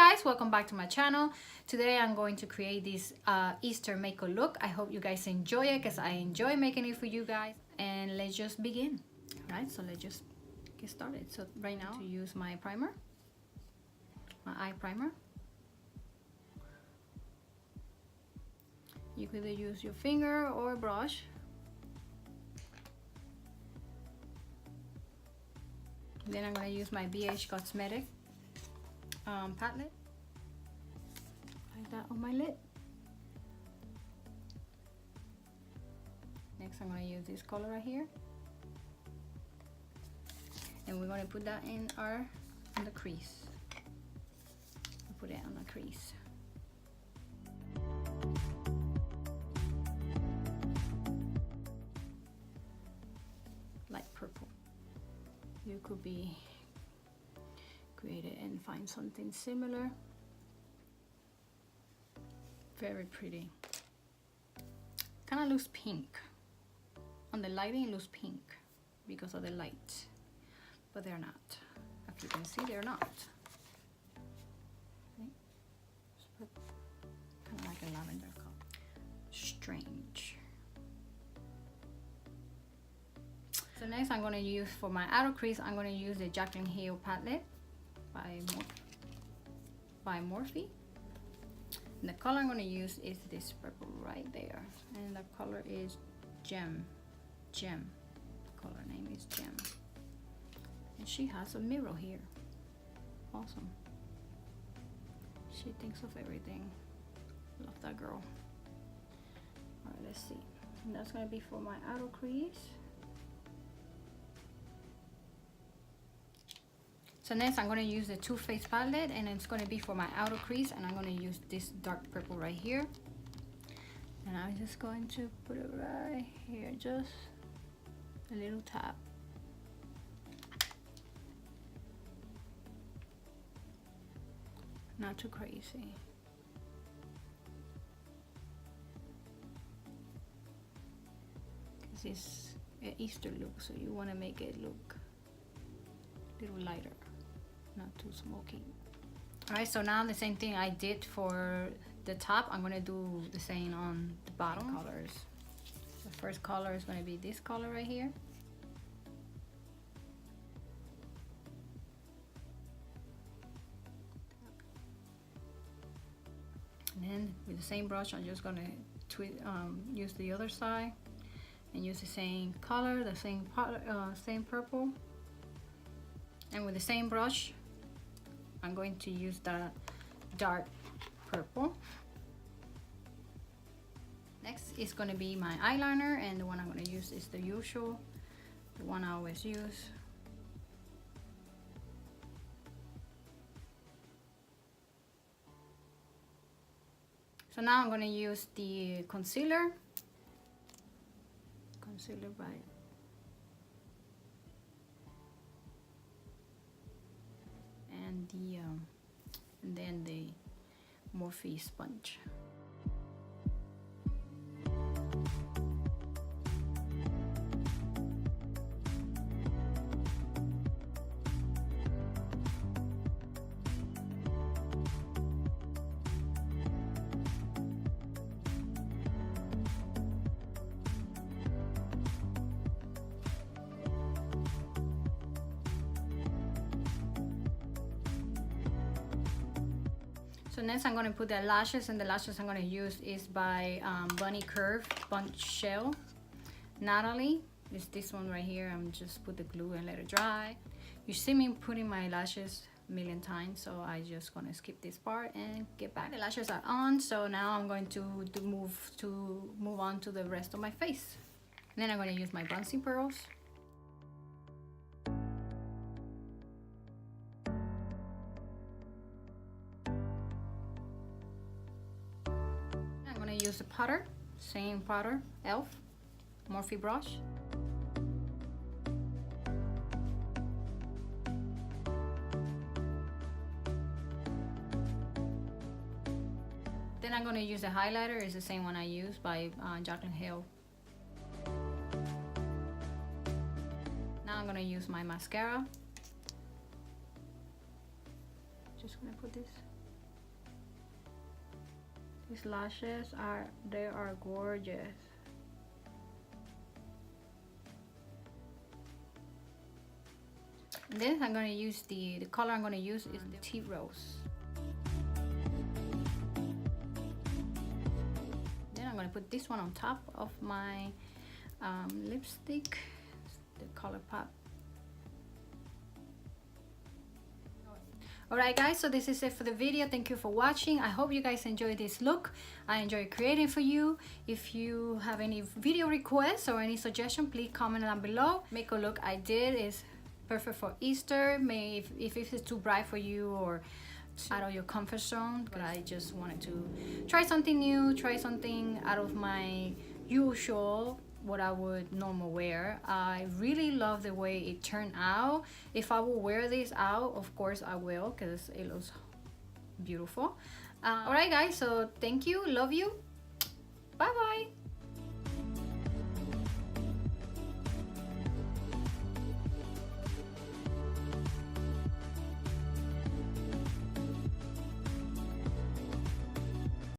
guys, welcome back to my channel. Today I'm going to create this Easter makeup look. I hope you guys enjoy it because I enjoy making it for you guys. And let's just begin. Alright, so let's just get started. So right now, to use my primer, my eye primer. You could either use your finger or a brush. Then I'm going to use my BH Cosmetic palette, like that on my lid. Next I'm going to use this color right here, and we're going to put that in the crease. Put it on the crease. Light purple. You could be creative and find something similar. Very pretty. Kind of looks pink. On the lighting it looks pink because of the light, but they're not. As you can see, they're not. Okay. Kind of like a lavender color. Strange. So next I'm going to use, for my outer crease, I'm going to use the Jaclyn Hill palette by Morphe. And the color I'm going to use is this purple right there. And the color is Gem. Gem. The color name is Gem. And she has a mirror here. Awesome. She thinks of everything. Love that girl. Alright, let's see. And that's going to be for my outer crease. So next I'm going to use the Too Faced palette, and it's going to be for my outer crease, and I'm going to use this dark purple right here. And I'm just going to put it right here, just a little tap. Not too crazy. This is an Easter look, so you want to make it look a little lighter, not too smoky. Alright, so now the same thing I did for the top, I'm going to do the same on the bottom colors. The first color is going to be this color right here. And then with the same brush, I'm just going to use the other side and use the same color, the same purple. And with the same brush, I'm going to use the dark purple. Next is going to be my eyeliner, and the one I'm going to use is the usual, the one I always use. So now I'm going to use the concealer by and then the Morphe sponge. So next I'm going to put the lashes, and the lashes I'm going to use is by Bunny Curve Bunch Shell Natalie. It's this one right here. I'm just put the glue and let it dry. You see me putting my lashes a million times, so I just going to skip this part and get back. The lashes are on, so now I'm going to move on to the rest of my face. And then I'm going to use my bouncing pearls. Use the powder, same powder, e.l.f. Morphe brush. Then I'm going to use the highlighter. It's the same one I used by Jaclyn Hill. Now I'm going to use my mascara. Just going to put this These lashes are, they are gorgeous. And then I'm gonna use the color I'm gonna use is the tea rose. Then I'm gonna put this one on top of my lipstick, the color pop. Alright guys, so this is it for the video. Thank you for watching. I hope you guys enjoyed this look. I enjoy creating for you. If you have any video requests or any suggestion, please comment down below. Make a look I did is perfect for Easter. If it's too bright for you or out of your comfort zone, but I just wanted to try something new, try something out of my usual, what I would normally wear. I really love the way it turned out. If I will wear this out, of course I will, because it looks beautiful. Alright guys, so thank you, love you, bye bye.